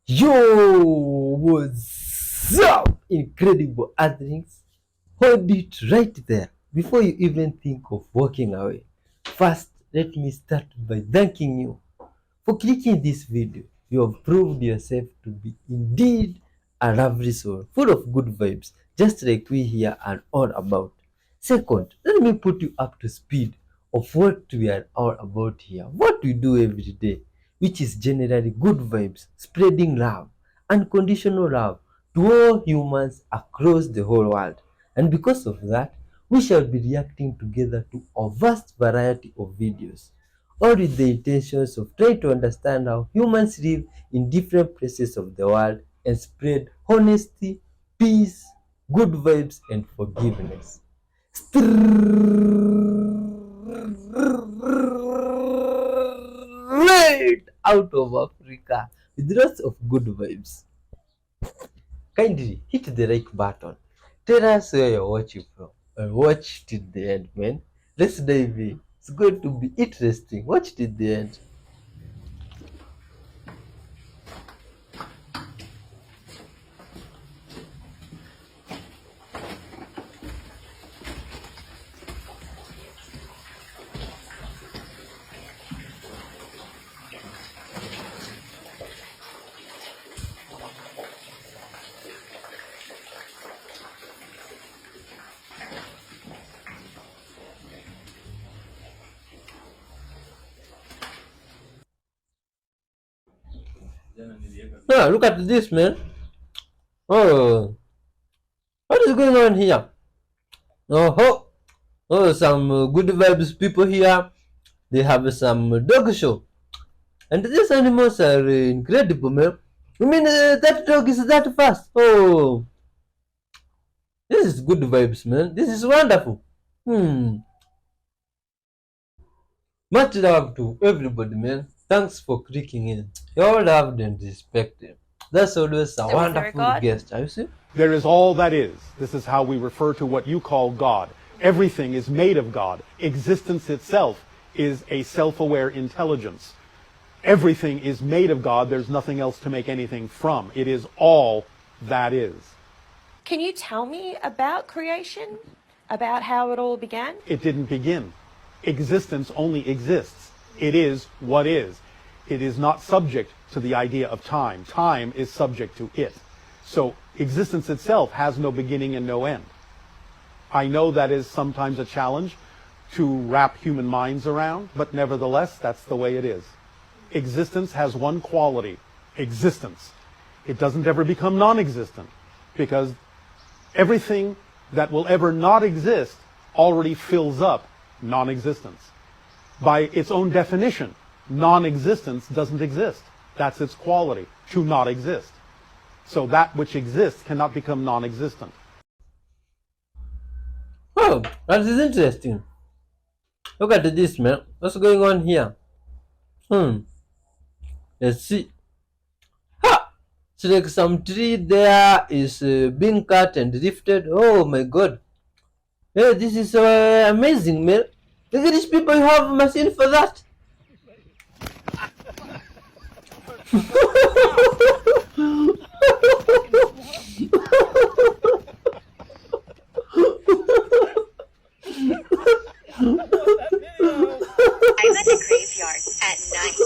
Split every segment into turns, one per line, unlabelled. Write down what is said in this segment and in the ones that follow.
Yo, what's up, incredible Earthlings? Hold it right there before you even think of walking away. First, let me start by thanking you for clicking this video. You have proved yourself to be indeed a lovely soul, full of good vibes, just like we here are all about. Second, let me put you up to speed of what we are all about here, what we do every day, which is generally good vibes, spreading love, unconditional love to all humans across the whole world. And because of that, we shall be reacting together to a vast variety of videos, all with the intentions of trying to understand how humans live in different places of the world and spread honesty, peace, good vibes, and forgiveness. Straight out of Africa with lots of good vibes. Kindly hit the like button. Tell us where you're watching from and watch till the end, man. Let's dive in. It's going to be interesting. Watch till the end. Ah, look at this, man. Oh, what is going on here? Oh, oh, some good vibes people here. They have some dog show. And these animals are incredible, man. I mean, that dog is that fast. Oh, this is good vibes, man. This is wonderful. Hmm. Much love to everybody, man. Thanks for clicking in. You're loved and respected. That's always a wonderful guest, have you seen?
There is all that is. This is how we refer to what you call God. Everything is made of God. Existence itself is a self-aware intelligence. Everything is made of God. There's nothing else to make anything from. It is all that is.
Can you tell me about creation? About how it all began?
It didn't begin. Existence only exists. It is what is. It is not subject to the idea of time. Time is subject to it. So existence itself has no beginning and no end. I know that is sometimes a challenge to wrap human minds around, but nevertheless, that's the way it is. Existence has one quality, existence. It doesn't ever become non-existent, because everything that will ever not exist already fills up non-existence. By its own definition, non-existence doesn't exist. That's its quality, to not exist. So that which exists cannot become non-existent.
Oh, that is interesting. Look at this, man. What's going on here? Let's see. Ha! It's like some tree there is being cut and lifted. Oh my god. Yeah, this is amazing, man. Look at these people who have a machine for that.
I'm at the graveyard at night.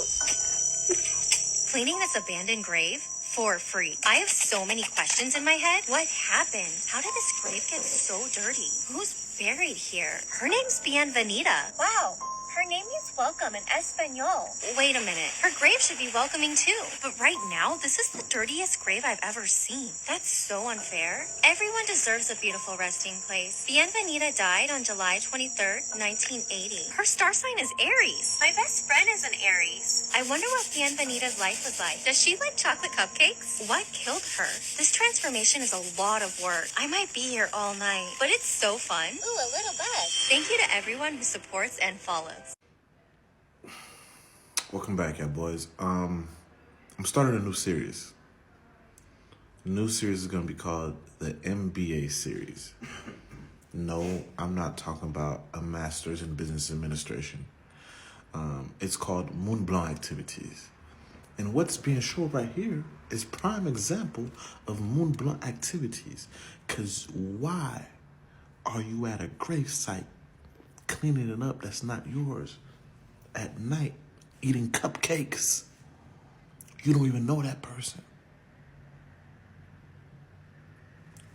Cleaning this abandoned grave for free. I have so many questions in my head. What happened? How did this grave get so dirty? Who's buried here? Her name's Bienvenida. Wow. Her name means welcome in Espanol. Wait a minute. Her grave should be welcoming too. But right now, this is the dirtiest grave I've ever seen. That's so unfair. Everyone deserves a beautiful resting place. Bienvenida died on July 23rd, 1980. Her star sign is Aries. My best friend is an Aries. I wonder what Bienvenida's life was like. Does she like chocolate cupcakes? What killed her? This transformation is a lot of work. I might be here all night, but it's so fun. Ooh, a little bug. Thank you to everyone who supports and follows.
Welcome back, yeah, boys. I'm starting a new series. The new series is going to be called the MBA series. No, I'm not talking about a master's in business administration. It's called Moon Blanc Activities. And what's being shown right here is prime example of Mont Blanc activities. Cause why are you at a grave site cleaning it up that's not yours at night, eating cupcakes? You don't even know that person.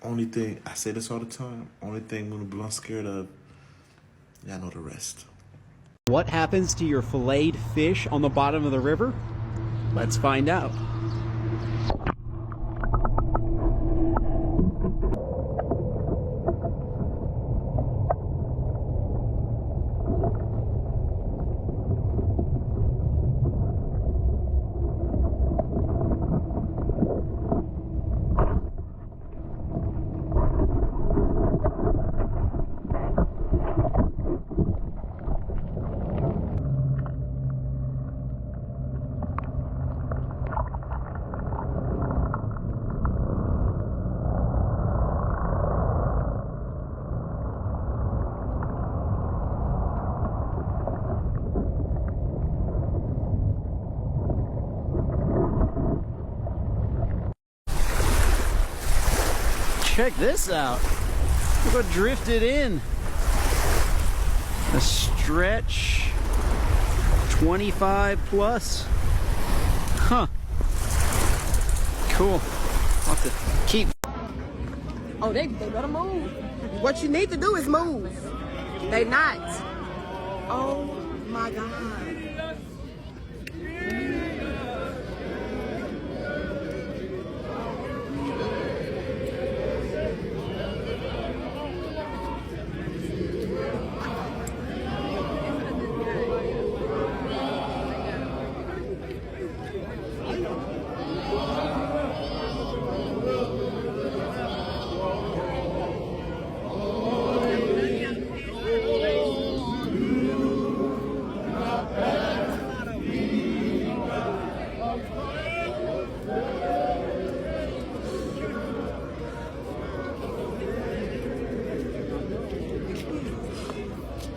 Only thing, I say this all the time, only thing Mont Blanc's scared of, y'all know the rest.
What happens to your filleted fish on the bottom of the river? Let's find out. Check this out. Look what drifted in. A stretch 25 plus. Huh. Cool. I'll have to keep.
Oh, they better move. What you need to do is move. They not. Oh my God.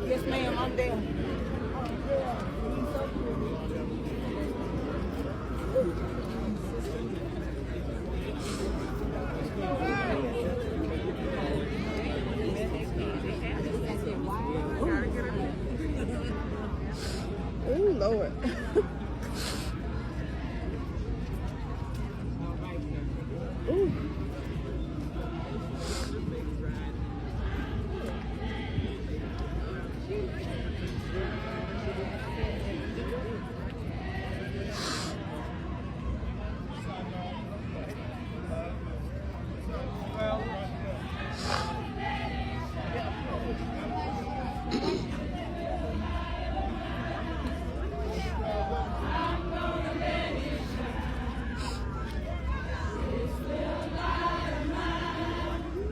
Yes, ma'am, I'm there. Oh, Lord. Ooh.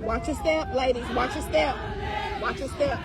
Watch your step, ladies. Watch your step. Watch your step.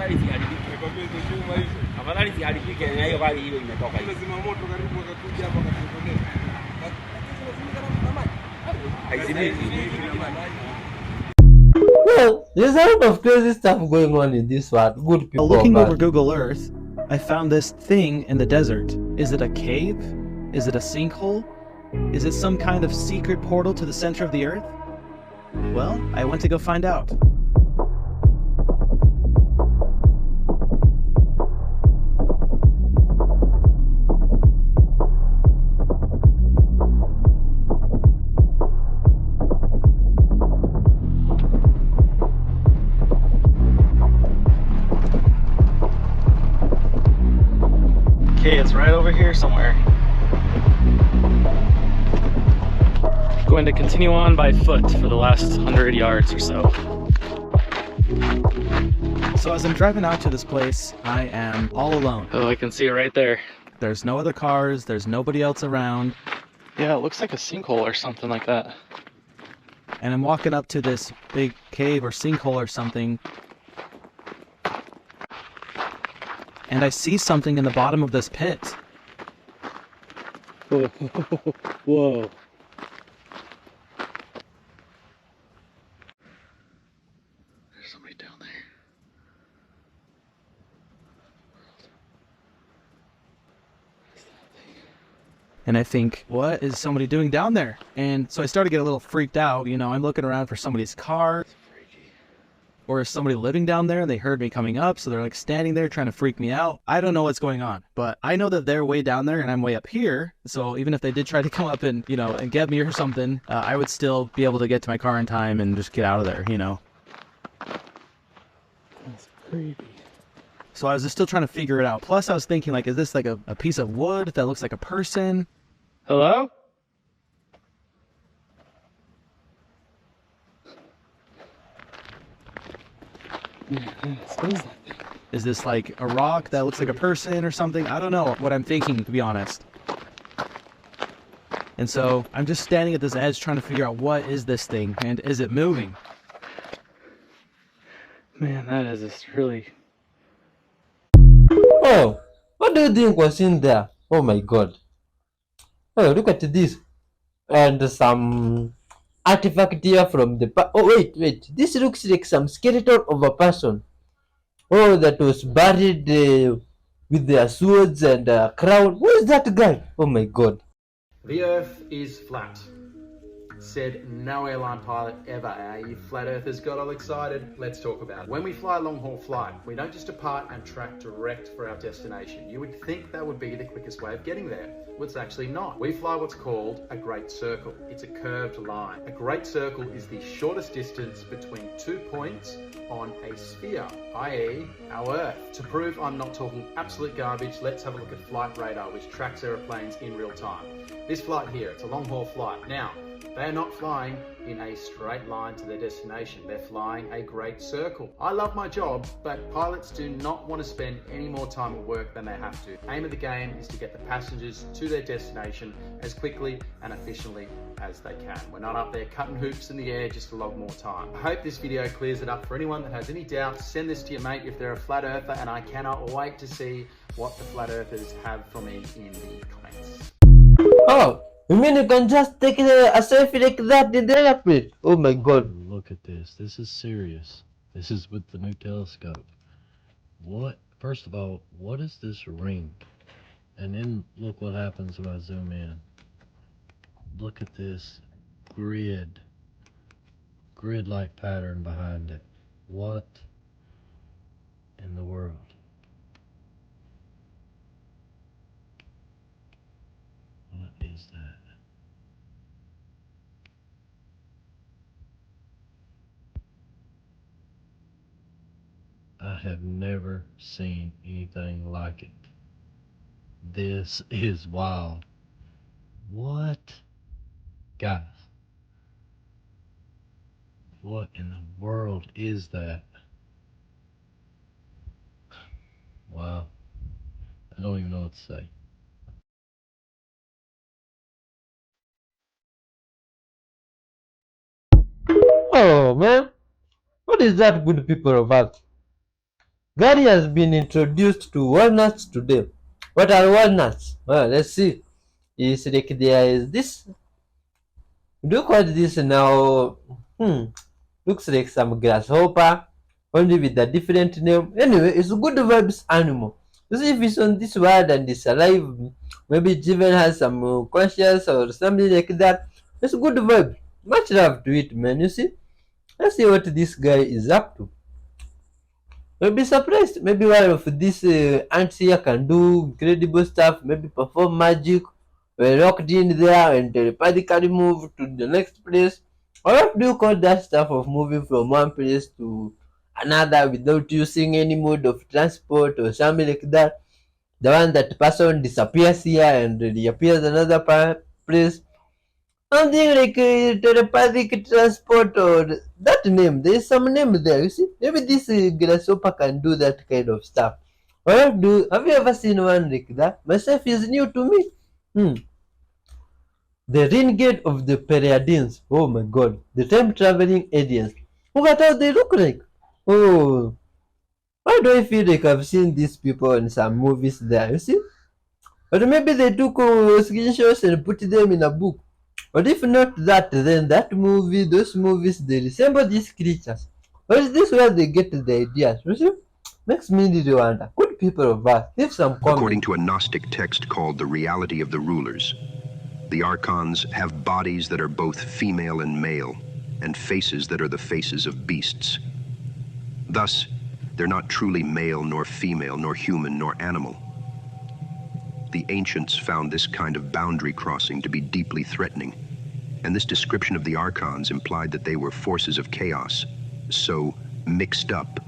afadhali ziharibike. Afadhali ziharibike na hiyo bali hiyo imetoka. Ile zimamoto karibu wakakuja hapa wakatukodea.
Well, there's a lot of crazy stuff going on in this world. Good people.
Looking
but
over Google Earth, I found this thing in the desert. Is it a cave? Is it a sinkhole? Is it some kind of secret portal to the center of the earth? Well, I went to go find out. Okay, it's right over here somewhere. Going to continue on by foot for the last 100 yards or so. So as I'm driving out to this place, I am all alone. Oh, I can see it right there. There's no other cars, there's nobody else around. Yeah, it looks like a sinkhole or something like that. And I'm walking up to this big cave or sinkhole or something. And I see something in the bottom of this pit. Whoa. There's somebody down there. And I think, what is somebody doing down there? And so I started to get a little freaked out. You know, I'm looking around for somebody's car. Or is somebody living down there and they heard me coming up, so they're like standing there trying to freak me out. I don't know what's going on, but I know that they're way down there and I'm way up here. So even if they did try to come up and, you know, and get me or something, I would still be able to get to my car in time and just get out of there, you know. That's creepy. So I was just still trying to figure it out. Plus I was thinking, like, is this like a piece of wood that looks like a person? Hello? Is this like a rock that looks like a person or something? I don't know what I'm thinking, to be honest. And so I'm just standing at this edge trying to figure out, what is this thing and is it moving? Man, that is just really...
oh, what do you think was in there? Oh my god. Oh, look at this. And some artifact here from the oh wait, this looks like some skeleton of a person, oh, that was buried with their swords and crown. Who is that guy? Oh my god.
The earth is flat. Said no airline pilot ever. You flat earthers got all excited. Let's talk about it. When we fly a long haul flight, we don't just depart and track direct for our destination. You would think that would be the quickest way of getting there. Well, it's actually not. We fly what's called a great circle. It's a curved line. A great circle is the shortest distance between 2 points on a sphere, i.e. our Earth. To prove I'm not talking absolute garbage, let's have a look at flight radar, which tracks aeroplanes in real time. This flight here, it's a long haul flight. Now, they are not flying in a straight line to their destination. They're flying a great circle. I love my job, but pilots do not want to spend any more time at work than they have to. Aim of the game is to get the passengers to their destination as quickly and efficiently as they can. We're not up there cutting hoops in the air just to log more time. I hope this video clears it up for anyone that has any doubts. Send this to your mate if they're a flat earther, and I cannot wait to see what the flat earthers have for me in the comments.
Oh, you mean you can just take a selfie like that in the airplane? Oh my god.
Look at this. This is serious. This is with the new telescope. What? First of all, what is this ring? And then look what happens when I zoom in. Look at this grid-like pattern behind it. What in the world? What is that? I have never seen anything like it. This is wild. What? Guys, what in the world is that? Wow. I don't even know what to say.
Oh man, what is that, good people of us? Gary has been introduced to walnuts today. What are walnuts? Well, let's see. It's like there is this. Look what this now. Looks like some grasshopper, only with a different name. Anyway, it's a good vibes animal. You see, if it's on this world and it's alive, maybe it even has some conscience or something like that. It's a good vibe. Much love to it, man. You see? Let's see what this guy is up to. You'll be surprised. Maybe one of these ants here can do incredible stuff. Maybe perform magic. We're locked in there and telepathically move to the next place. Or what do you call that stuff of moving from one place to another without using any mode of transport or something like that? The one that person disappears here and reappears another place. Something like telepathic transport or that name. There is some name there. You see, maybe this grasshopper can do that kind of stuff. Or have you ever seen one like that? Myself is new to me. The renegade of the Pleiadians. Oh my god. The time traveling aliens. Look at how they look like. Oh. Why do I feel like I've seen these people in some movies there? You see? Or maybe they took screenshots and put them in a book. But if not that, then those movies, they resemble these creatures. Or is this where they get the ideas? You see? Makes me really wonder. Good people of Earth, leave some comments.
According to a Gnostic text called The Reality of the Rulers, the Archons have bodies that are both female and male, and faces that are the faces of beasts. Thus, they're not truly male nor female nor human nor animal. The ancients found this kind of boundary crossing to be deeply threatening, and this description of the Archons implied that they were forces of chaos, so mixed up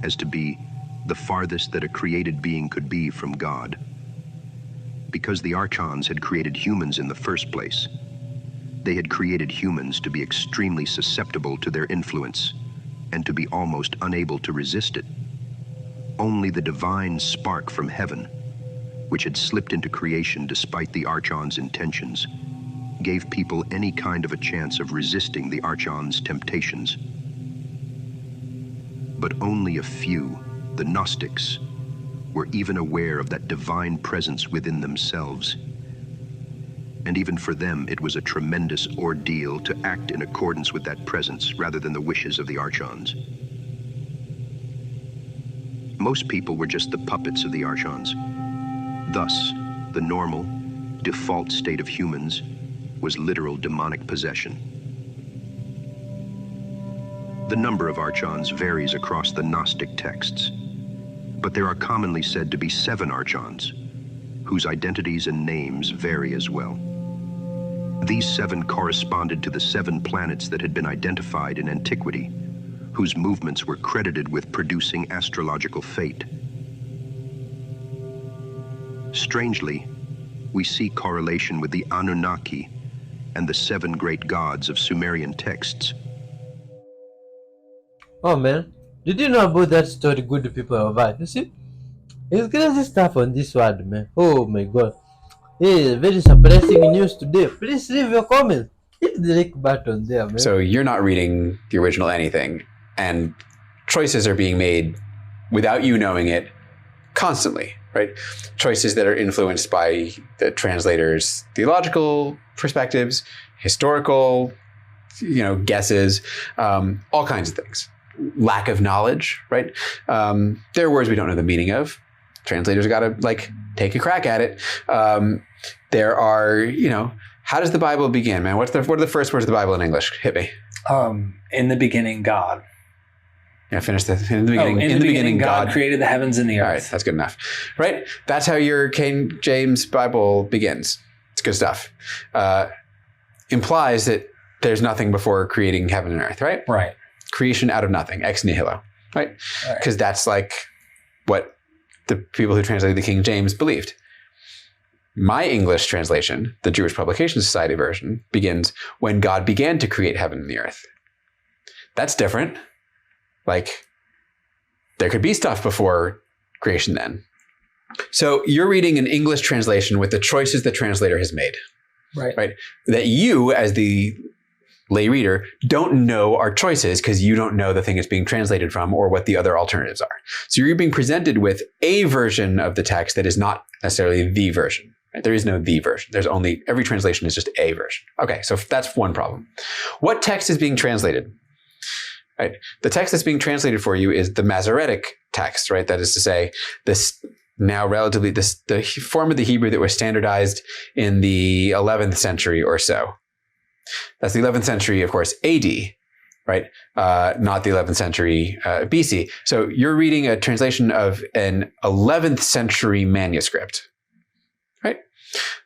as to be the farthest that a created being could be from God. Because the Archons had created humans in the first place, they had created humans to be extremely susceptible to their influence and to be almost unable to resist it. Only the divine spark from heaven, which had slipped into creation despite the Archons' intentions, gave people any kind of a chance of resisting the Archons' temptations. But only a few, the Gnostics, were even aware of that divine presence within themselves. And even for them, it was a tremendous ordeal to act in accordance with that presence rather than the wishes of the Archons. Most people were just the puppets of the Archons. Thus, the normal, default state of humans was literal demonic possession. The number of Archons varies across the Gnostic texts, but there are commonly said to be 7 Archons, whose identities and names vary as well. These 7 corresponded to the 7 planets that had been identified in antiquity, whose movements were credited with producing astrological fate. Strangely, we see correlation with the Anunnaki and the 7 great gods of Sumerian texts.
Oh man, did you know about that story, good people of Earth? You see? It's crazy stuff on this world, man. Oh my god. Hey, very surprising news today. Please leave your comments. Hit the like button there, man.
So you're not reading the original anything, and choices are being made without you knowing it constantly, right? Choices that are influenced by the translator's theological perspectives, historical, guesses, all kinds of things. Lack of knowledge, right? There are words we don't know the meaning of. Translators got to take a crack at it. There are, how does the Bible begin, man? What are the first words of the Bible in English? Hit me.
In the beginning, God.
Yeah, finish this. In the beginning,
in the beginning, God created the heavens and the earth.
All right, that's good enough. Right? That's how your King James Bible begins. It's good stuff. Implies that there's nothing before creating heaven and earth, right?
Right.
Creation out of nothing, ex nihilo, right? Because that's what the people who translated the King James believed. My English translation, the Jewish Publication Society version, begins when God began to create heaven and the earth. That's different. There could be stuff before creation then. So you're reading an English translation with the choices the translator has made.
Right.
Right. That you, as the lay reader, don't know our choices because you don't know the thing it's being translated from or what the other alternatives are. So you're being presented with a version of the text that is not necessarily the version. Right? There is no the version. There's only, every translation is just a version. Okay, so that's one problem. What text is being translated? Right. The text that's being translated for you is the Masoretic text, right? That is to say, this now relatively, the form of the Hebrew that was standardized in the 11th century or so. That's the 11th century, of course, AD, right? Not the 11th century BC. So you're reading a translation of an 11th century manuscript, right?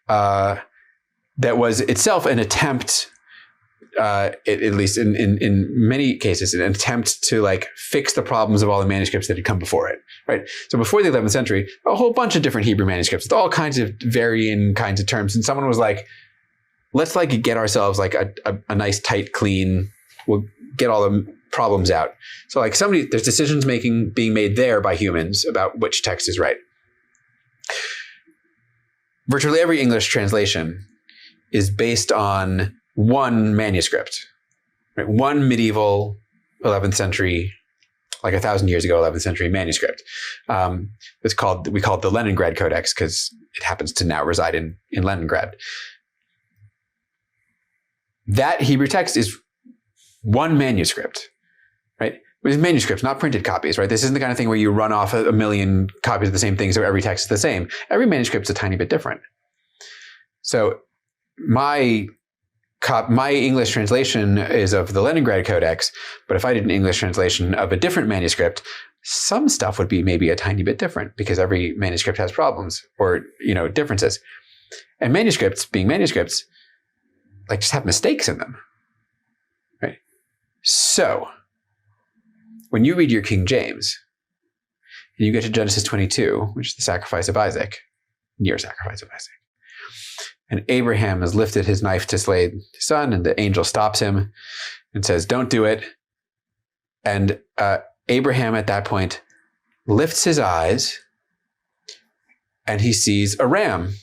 That was itself an attempt, at least in many cases, an attempt to like fix the problems of all the manuscripts that had come before it, right? So before the 11th century, a whole bunch of different Hebrew manuscripts with all kinds of varying kinds of terms. And someone was like, let's like get ourselves like a nice, tight, clean, we'll get all the problems out. So like there's decisions being made there by humans about which text is right. Virtually every English translation is based on one manuscript, right? One medieval 11th century, like 1,000 years ago, 11th century manuscript. We call it the Leningrad Codex because it happens to now reside in Leningrad. That Hebrew text is one manuscript, right? It's manuscripts, not printed copies, right? This isn't the kind of thing where you run off a million copies of the same thing, so every text is the same. Every manuscript's a tiny bit different. So my English translation is of the Leningrad Codex, but if I did an English translation of a different manuscript, some stuff would be maybe a tiny bit different because every manuscript has problems or, differences. And manuscripts, being manuscripts, like just have mistakes in them, right? So when you read your King James and you get to Genesis 22, which is the sacrifice of Isaac, near sacrifice of Isaac, and Abraham has lifted his knife to slay his son, and the angel stops him and says, don't do it. And Abraham at that point lifts his eyes and he sees a ram.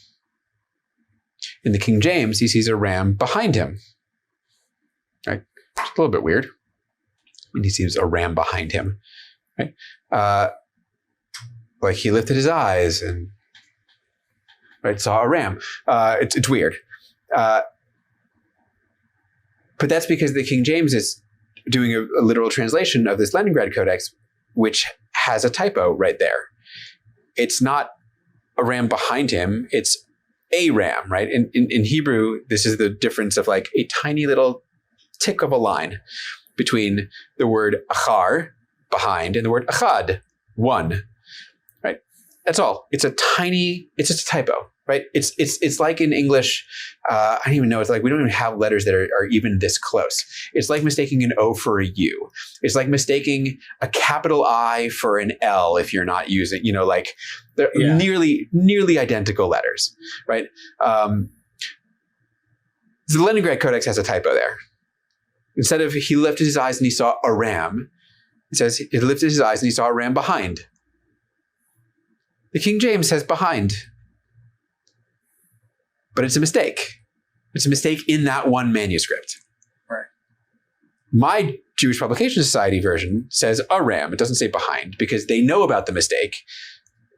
In the King James, he sees a ram behind him. Right? It's a little bit weird. And he sees a ram behind him. Right? Like he lifted his eyes and saw a ram. It's weird. But that's because the King James is doing a literal translation of this Leningrad Codex, which has a typo right there. It's not a ram behind him. It's a ram, right? In Hebrew, this is the difference of like a tiny little tick of a line between the word achar, behind, and the word achad, one, right? That's all. It's just a typo. Right? It's like in English, I don't even know. It's like we don't even have letters that are even this close. It's like mistaking an O for a U. It's like mistaking a capital I for an L if you're not using, they're nearly identical letters, right? The Leningrad Codex has a typo there. Instead of he lifted his eyes and he saw a ram, it says he lifted his eyes and he saw a ram behind. The King James says behind. But it's a mistake. It's a mistake in that one manuscript.
Right.
My Jewish Publication Society version says a ram. It doesn't say behind because they know about the mistake,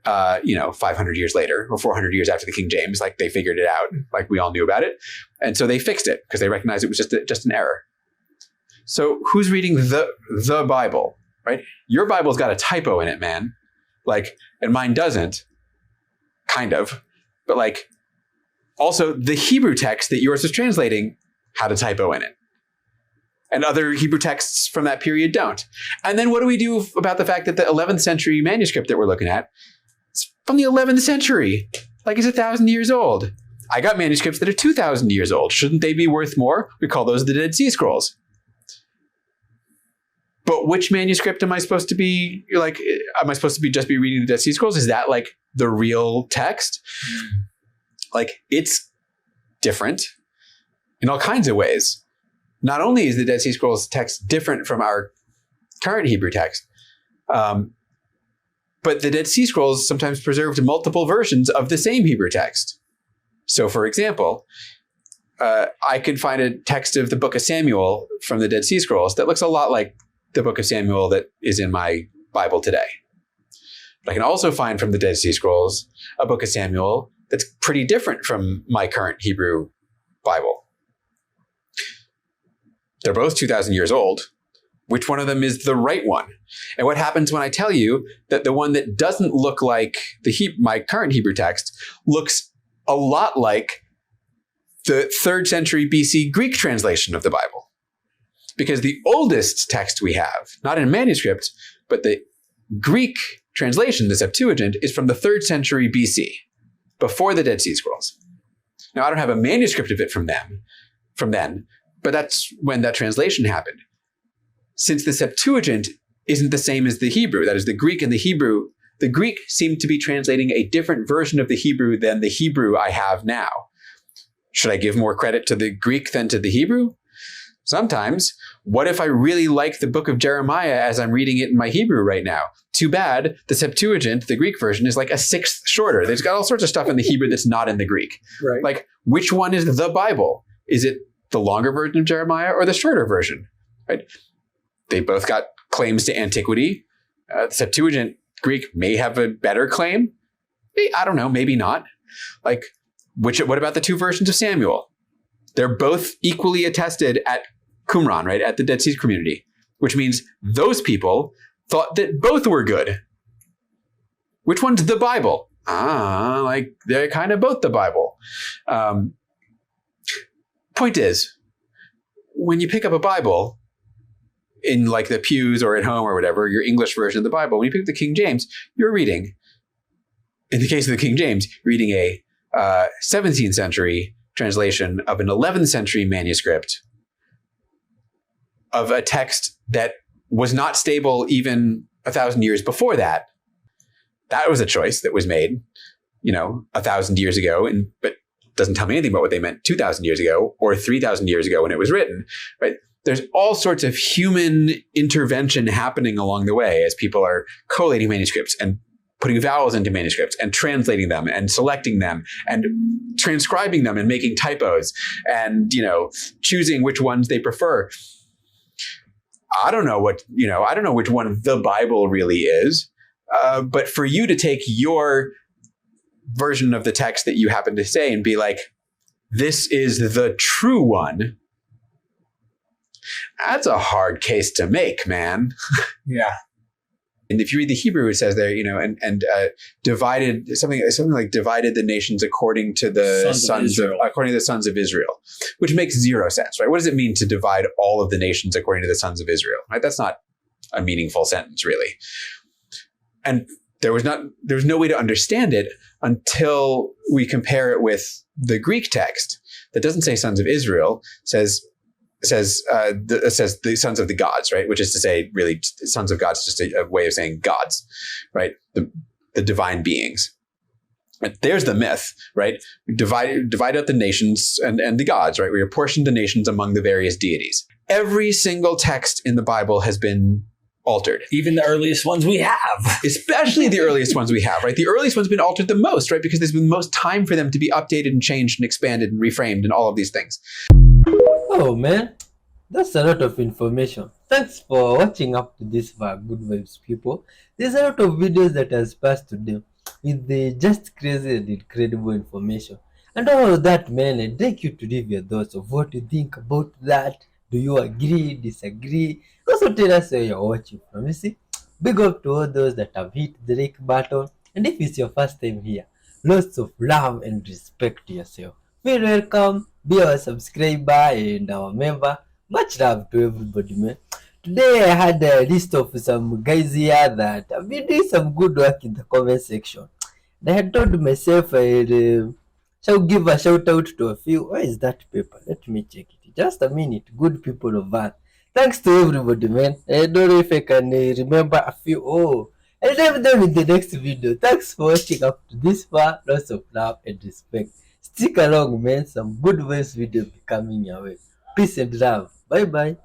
500 years later or 400 years after the King James, like they figured it out, like we all knew about it. And so they fixed it because they recognized it was just an error. So who's reading the Bible, right? Your Bible's got a typo in it, man. And mine doesn't, kind of, but also, the Hebrew text that yours is translating had a typo in it. And other Hebrew texts from that period don't. And then what do we do about the fact that the 11th century manuscript that we're looking at is from the 11th century? Like it's 1,000 years old. I got manuscripts that are 2,000 years old. Shouldn't they be worth more? We call those the Dead Sea Scrolls. But which manuscript am I supposed to be am I supposed to just be reading the Dead Sea Scrolls? Is that the real text? It's different in all kinds of ways. Not only is the Dead Sea Scrolls text different from our current Hebrew text, but the Dead Sea Scrolls sometimes preserved multiple versions of the same Hebrew text. So, for example, I could find a text of the Book of Samuel from the Dead Sea Scrolls that looks a lot like the Book of Samuel that is in my Bible today. But I can also find from the Dead Sea Scrolls a Book of Samuel that's pretty different from my current Hebrew Bible. They're both 2,000 years old. Which one of them is the right one? And what happens when I tell you that the one that doesn't look like my current Hebrew text looks a lot like the 3rd century BC Greek translation of the Bible? Because the oldest text we have, not in manuscript, but the Greek translation, the Septuagint, is from the 3rd century BC, before the Dead Sea Scrolls. Now, I don't have a manuscript of it from then, but that's when that translation happened. Since the Septuagint isn't the same as the Hebrew, that is, the Greek and the Hebrew, the Greek seemed to be translating a different version of the Hebrew than the Hebrew I have now. Should I give more credit to the Greek than to the Hebrew? Sometimes. What if I really like the book of Jeremiah as I'm reading it in my Hebrew right now? Too bad the Septuagint, the Greek version, is like a 1/6 shorter. There's got all sorts of stuff in the Hebrew that's not in the Greek.
Right.
Like, which one is the Bible? Is it the longer version of Jeremiah or the shorter version? Right? They both got claims to antiquity. The Septuagint Greek may have a better claim. I don't know, maybe not. Like, what about the 2 versions of Samuel? They're both equally attested at Qumran, right, at the Dead Sea community, which means those people thought that both were good. Which one's the Bible? Like, they're kind of both the Bible. Point is, when you pick up a Bible in like the pews or at home or whatever, your English version of the Bible, when you pick up the King James, you're reading, in the case of the King James, reading a 17th century translation of an 11th century manuscript of a text that was not stable even 1,000 years before that. That was a choice that was made, 1,000 years ago, but doesn't tell me anything about what they meant 2,000 years ago or 3,000 years ago when it was written, right? There's all sorts of human intervention happening along the way as people are collating manuscripts and putting vowels into manuscripts and translating them and selecting them and transcribing them and making typos and, choosing which ones they prefer. I don't know which one the Bible really is. But for you to take your version of the text that you happen to say and be like, this is the true one, that's a hard case to make, man.
Yeah.
And if you read the Hebrew, it says there, divided something like divided the nations according to the sons of Israel, which makes zero sense, right? What does it mean to divide all of the nations according to the sons of Israel? Right? That's not a meaningful sentence, really. And there was no way to understand it until we compare it with the Greek text that doesn't say sons of Israel, says the sons of the gods, right? Which is to say, really, sons of gods is just a way of saying gods, right? The divine beings. And there's the myth, right? We divide up the nations and the gods, right? We apportion the nations among the various deities. Every single text in the Bible has been altered.
Even the earliest ones we have.
Especially the earliest ones we have, right? The earliest ones have been altered the most, right? Because there's been the most time for them to be updated and changed and expanded and reframed and all of these things.
Oh man, that's a lot of information. Thanks for watching up to this for Good Vibes people. There's a lot of videos that has passed today with the just crazy and incredible information. And all of that, man, I'd like you to leave your thoughts of what you think about that. Do you agree, disagree? Also tell us where you're watching from. You see, big up to all those that have hit the like button. And if it's your first time here, lots of love and respect to yourself. Feel welcome, be our subscriber and our member. Much love to everybody, man. Today I had a list of some guys here that have been doing some good work in the comment section. And I had told myself I shall give a shout out to a few. Where is that paper? Let me check it. Just a minute, good people of Earth. Thanks to everybody, man. I don't know if I can remember a few. Oh, I'll leave them in the next video. Thanks for watching up to this far. Lots of love and respect. Stick along, man. Some good voice video be coming your way. Peace and love. Bye bye.